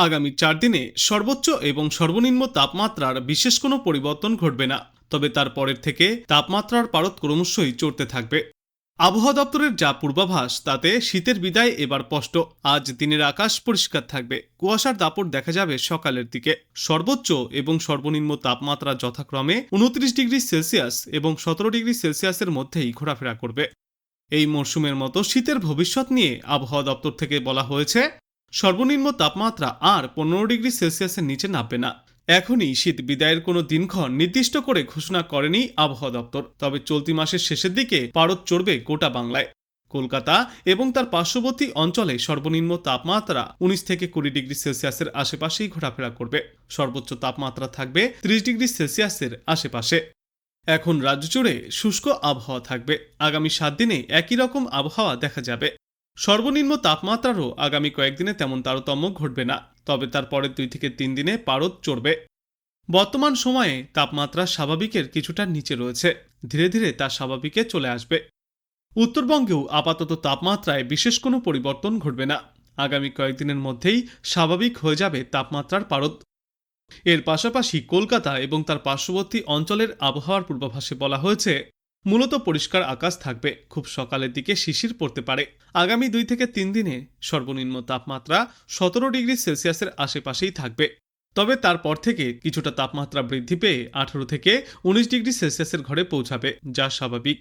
আগামী 4 দিনে সর্বোচ্চ এবং সর্বনিম্ন তাপমাত্রার বিশেষ কোনো পরিবর্তন ঘটবে না, তবে তার পরের থেকে তাপমাত্রার পারদ ক্রমশই চড়তে থাকবে। আবহাওয়া দপ্তরের যা পূর্বাভাস তাতে শীতের বিদায় এবার স্পষ্ট। আজ দিনের আকাশ পরিষ্কার থাকবে, কুয়াশার দাপট দেখা যাবে সকালের দিকে। সর্বোচ্চ এবং সর্বনিম্ন তাপমাত্রা যথাক্রমে 29 ডিগ্রি সেলসিয়াস এবং 17 ডিগ্রি সেলসিয়াসের মধ্যেই ঘোরাফেরা করবে। এই মরশুমের মতো শীতের ভবিষ্যৎ নিয়ে আবহাওয়া দপ্তর থেকে বলা হয়েছে, সর্বনিম্ন তাপমাত্রা আর 15 ডিগ্রি সেলসিয়াসের নিচে নামবে না। এখনই শীত বিদায়ের কোনো দিনক্ষণ নির্দিষ্ট করে ঘোষণা করেনি আবহাওয়া দপ্তর, তবে চলতি মাসের শেষের দিকে পারদ চড়বে গোটা বাংলায়। কলকাতা এবং তার পার্শ্ববর্তী অঞ্চলে সর্বনিম্ন তাপমাত্রা 19 থেকে 20 ডিগ্রি সেলসিয়াসের আশেপাশেই ঘোরাফেরা করবে। সর্বোচ্চ তাপমাত্রা থাকবে 30 ডিগ্রি সেলসিয়াসের আশেপাশে। এখন রাজ্য জুড়ে শুষ্ক আবহাওয়া থাকবে। আগামী 7 দিনে একই রকম আবহাওয়া দেখা যাবে। সর্বনিম্ন তাপমাত্রারও আগামী কয়েকদিনে তেমন তারতম্য ঘটবে না, তবে তার পরের 2 থেকে 3 দিনে পারদ চড়বে। বর্তমান সময়ে তাপমাত্রা স্বাভাবিকের কিছুটা নিচে রয়েছে, ধীরে ধীরে তা স্বাভাবিকে চলে আসবে। উত্তরবঙ্গেও আপাতত তাপমাত্রায় বিশেষ কোনো পরিবর্তন ঘটবে না। আগামী কয়েকদিনের মধ্যেই স্বাভাবিক হয়ে যাবে তাপমাত্রার পারদ। এর পাশাপাশি কলকাতা এবং তার পার্শ্ববর্তী অঞ্চলের আবহাওয়ার পূর্বাভাসে বলা হয়েছে, মূলত পরিষ্কার আকাশ থাকবে, খুব সকালের দিকে শিশির পড়তে পারে। আগামী 2 থেকে 3 দিনে সর্বনিম্ন তাপমাত্রা 17 ডিগ্রি সেলসিয়াসের আশেপাশেই থাকবে, তবে তারপর থেকে কিছুটা তাপমাত্রা বৃদ্ধি পেয়ে 18 থেকে 19 ডিগ্রি সেলসিয়াসের ঘরে পৌঁছাবে, যা স্বাভাবিক।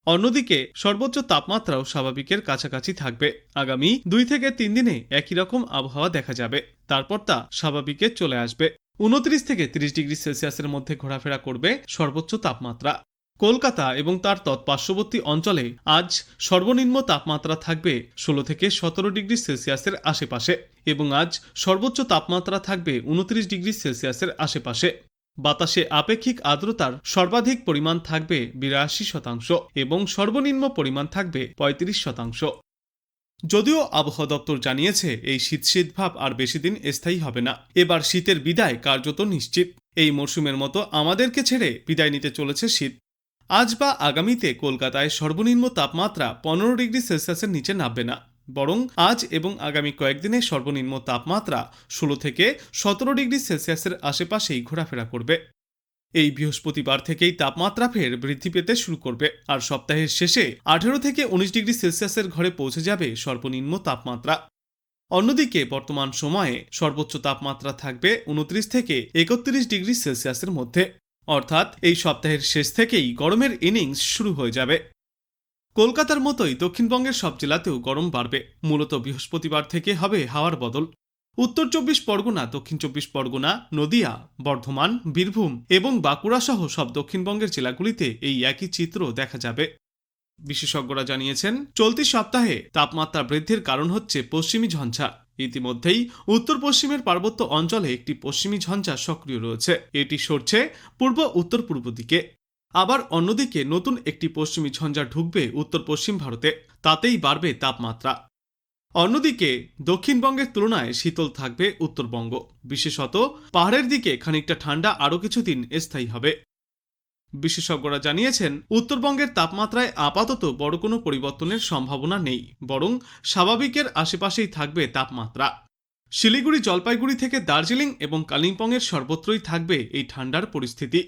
অন্যদিকে সর্বোচ্চ তাপমাত্রাও স্বাভাবিকের কাছাকাছি থাকবে। আগামী 2 থেকে 3 দিনে একই রকম আবহাওয়া দেখা যাবে, তারপর তা স্বাভাবিকে চলে আসবে। 29 থেকে 30 ডিগ্রি সেলসিয়াসের মধ্যে ঘোরাফেরা করবে সর্বোচ্চ তাপমাত্রা। কলকাতা এবং তার তৎপার্শ্ববর্তী অঞ্চলে আজ সর্বনিম্ন তাপমাত্রা থাকবে 16 থেকে 17 ডিগ্রি সেলসিয়াসের আশেপাশে এবং আজ সর্বোচ্চ তাপমাত্রা থাকবে 29 ডিগ্রি সেলসিয়াসের আশেপাশে। বাতাসে আপেক্ষিক আর্দ্রতার সর্বাধিক পরিমাণ থাকবে 82% এবং সর্বনিম্ন পরিমাণ থাকবে 35%। যদিও আবহাওয়া দপ্তর জানিয়েছে এই শীত ভাব আর বেশি দিন স্থায়ী হবে না। এবার শীতের বিদায় কার্যত নিশ্চিত। এই মরশুমের মতো আমাদেরকে ছেড়ে বিদায় নিতে চলেছে শীত। আজ বা আগামীতে কলকাতায় সর্বনিম্ন তাপমাত্রা 15 ডিগ্রি সেলসিয়াসের নিচে নামবে না, বরং আজ এবং আগামী কয়েকদিনে সর্বনিম্ন তাপমাত্রা 16 থেকে 17 ডিগ্রি সেলসিয়াসের আশেপাশেই ঘোরাফেরা করবে। এই বৃহস্পতিবার থেকেই তাপমাত্রা ফের বৃদ্ধি পেতে শুরু করবে, আর সপ্তাহের শেষে 18 থেকে 19 ডিগ্রি সেলসিয়াসের ঘরে পৌঁছে যাবে সর্বনিম্ন তাপমাত্রা। অন্যদিকে বর্তমান সময়ে সর্বোচ্চ তাপমাত্রা থাকবে 29 থেকে 31 ডিগ্রি সেলসিয়াসের মধ্যে, অর্থাৎ এই সপ্তাহের শেষ থেকেই গরমের ইনিংস শুরু হয়ে যাবে। কলকাতার মতোই দক্ষিণবঙ্গের সব জেলাতেও গরম বাড়বে। মূলত বৃহস্পতিবার থেকে হবে হাওয়ার বদল। উত্তর 24 পরগনা, দক্ষিণ 24 পরগনা, নদিয়া, বর্ধমান, বীরভূম এবং বাঁকুড়া সহ সব দক্ষিণবঙ্গের জেলাগুলিতে এই একই চিত্র দেখা যাবে। বিশেষজ্ঞরা জানিয়েছেন, চলতি সপ্তাহে তাপমাত্রা বৃদ্ধির কারণ হচ্ছে পশ্চিমী ঝঞ্ঝা। ইতিমধ্যেই উত্তর পশ্চিমের পার্বত্য অঞ্চলে একটি পশ্চিমী ঝঞ্ঝা সক্রিয় রয়েছে। এটি সরছে পূর্ব উত্তর পূর্ব দিকে। আবার অন্যদিকে নতুন একটি পশ্চিমী ঝঞ্ঝা ঢুকবে উত্তর পশ্চিম ভারতে, তাতেই বাড়বে তাপমাত্রা। অন্যদিকে দক্ষিণবঙ্গের তুলনায় শীতল থাকবে উত্তরবঙ্গ, বিশেষত পাহাড়ের দিকে খানিকটা ঠান্ডা আরও কিছুদিন স্থায়ী হবে। বিশেষজ্ঞরা জানিয়েছেন, উত্তরবঙ্গের তাপমাত্রায় আপাতত বড় কোনো পরিবর্তনের সম্ভাবনা নেই, বরং স্বাভাবিকের আশেপাশেই থাকবে তাপমাত্রা। শিলিগুড়ি, জলপাইগুড়ি থেকে দার্জিলিং এবং কালিম্পংয়ের সর্বত্রই থাকবে এই ঠান্ডার পরিস্থিতি।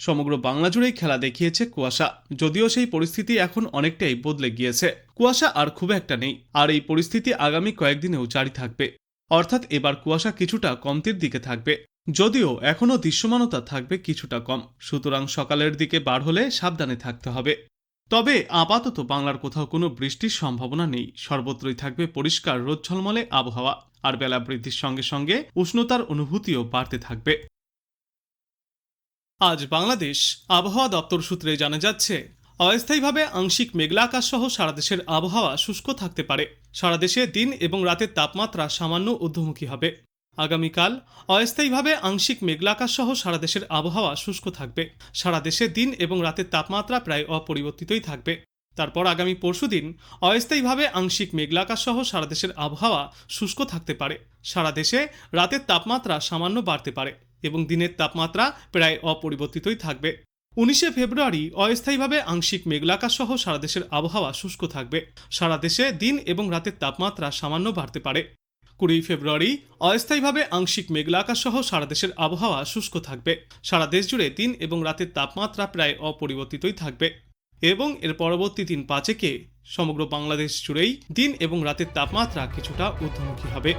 সমগ্র বাংলা জুড়েই খেলা দেখিয়েছে কুয়াশা, যদিও সেই পরিস্থিতি এখন অনেকটাই বদলে গিয়েছে। কুয়াশা আর খুব একটা নেই, আর এই পরিস্থিতি আগামী কয়েকদিনেও জারি থাকবে। অর্থাৎ এবার কুয়াশা কিছুটা কমতির দিকে থাকবে, যদিও এখনও দৃশ্যমানতা থাকবে কিছুটা কম। সুতরাং সকালের দিকে বার হলে সাবধানে থাকতে হবে। তবে আপাতত বাংলার কোথাও কোনো বৃষ্টির সম্ভাবনা নেই। সর্বত্রই থাকবে পরিষ্কার রোদ ঝলমলে আবহাওয়া, আর বেলা বৃদ্ধির সঙ্গে সঙ্গে উষ্ণতার অনুভূতিও বাড়তে থাকবে। আজ বাংলাদেশ আবহাওয়া দপ্তর সূত্রে জানা যাচ্ছে, অস্থায়ীভাবে আংশিক মেঘলা আকাশ সহ সারা দেশের আবহাওয়া শুষ্ক থাকতে পারে। সারা দেশে দিন এবং রাতের তাপমাত্রা সামান্য ঊর্ধ্বমুখী হবে। আগামীকাল অস্থায়ীভাবে আংশিক মেঘলা আকাশ সহ সারা দেশের আবহাওয়া শুষ্ক থাকবে। সারা দেশে দিন এবং রাতের তাপমাত্রা প্রায় অপরিবর্তিতই থাকবে। তারপর আগামী পরশুদিন অস্থায়ীভাবে আংশিক মেঘলা আকাশ সহ সারা দেশের আবহাওয়া শুষ্ক থাকতে পারে। সারা দেশে রাতের তাপমাত্রা সামান্য বাড়তে পারে এবং দিনের তাপমাত্রা প্রায় অপরিবর্তিতই থাকবে। 19 ফেব্রুয়ারি অস্থায়ীভাবে আংশিক মেঘলা আকাশ সহ সারা দেশের আবহাওয়া শুষ্ক থাকবে। সারা দেশে দিন এবং রাতের তাপমাত্রা সামান্য বাড়তে পারে। 20 ফেব্রুয়ারি অস্থায়ীভাবে আংশিক মেঘলা আকাশ সহ সারা দেশের আবহাওয়া শুষ্ক থাকবে। সারা দেশ জুড়ে দিন এবং রাতের তাপমাত্রা প্রায় অপরিবর্তিতই থাকবে এবং এর পরবর্তী দিন 5 সমগ্র বাংলাদেশ জুড়েই দিন এবং রাতের তাপমাত্রা কিছুটা ঊর্ধ্বমুখী হবে।